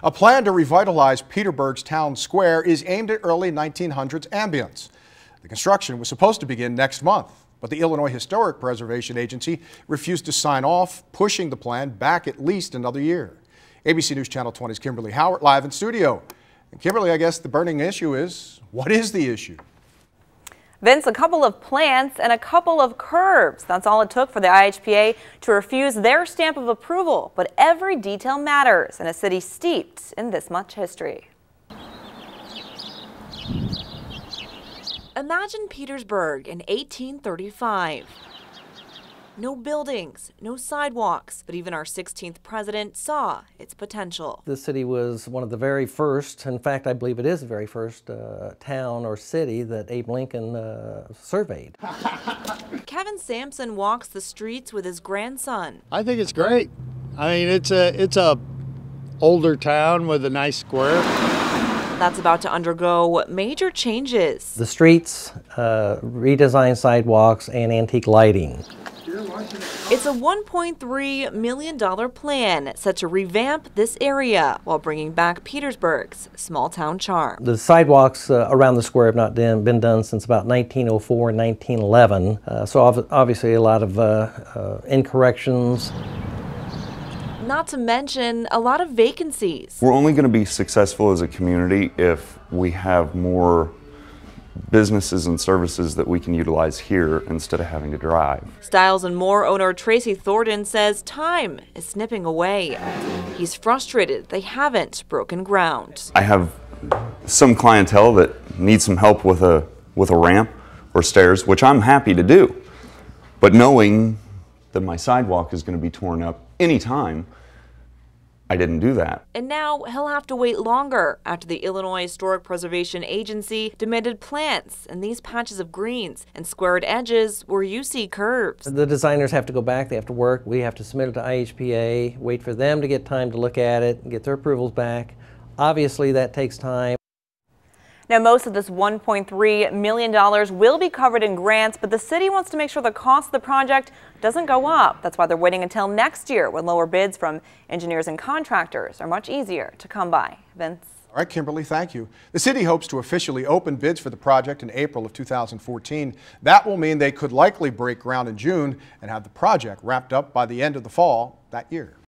A plan to revitalize Petersburg's town square is aimed at early 1900s ambience. The construction was supposed to begin next month, but the Illinois Historic Preservation Agency refused to sign off, pushing the plan back at least another year. ABC News Channel 20's Kimberly Howard live in studio. And Kimberly, I guess the burning issue is, what is the issue? Vince, a couple of plants and a couple of curbs. That's all it took for the IHPA to refuse their stamp of approval. But every detail matters in a city steeped in this much history. Imagine Petersburg in 1835. No buildings, no sidewalks, but even our 16th president saw its potential. The city was one of the very first, in fact I believe it is the very first town or city that Abe Lincoln surveyed. Kevin Sampson walks the streets with his grandson. I think it's great. I mean, it's a older town with a nice square. That's about to undergo major changes. The streets, redesigned sidewalks, and antique lighting. It's a $1.3 million plan set to revamp this area while bringing back Petersburg's small town charm. The sidewalks around the square have not been done since about 1904 and 1911, so obviously a lot of incorrections. Not to mention a lot of vacancies. We're only going to be successful as a community if we have more businesses and services that we can utilize here instead of having to drive. Styles and More owner Tracy Thornton says time is snipping away. He's frustrated they haven't broken ground. I have some clientele that needs some help with a ramp or stairs, which I'm happy to do. But knowing that my sidewalk is going to be torn up anytime, I didn't do that. And now he'll have to wait longer after the Illinois Historic Preservation Agency demanded plants in these patches of greens and squared edges where you see curves. The designers have to go back, they have to work, we have to submit it to IHPA, wait for them to get time to look at it and get their approvals back. Obviously that takes time. Now, most of this $1.3 million will be covered in grants, but the city wants to make sure the cost of the project doesn't go up. That's why they're waiting until next year when lower bids from engineers and contractors are much easier to come by. Vince? All right, Kimberly, thank you. The city hopes to officially open bids for the project in April of 2014. That will mean they could likely break ground in June and have the project wrapped up by the end of the fall that year.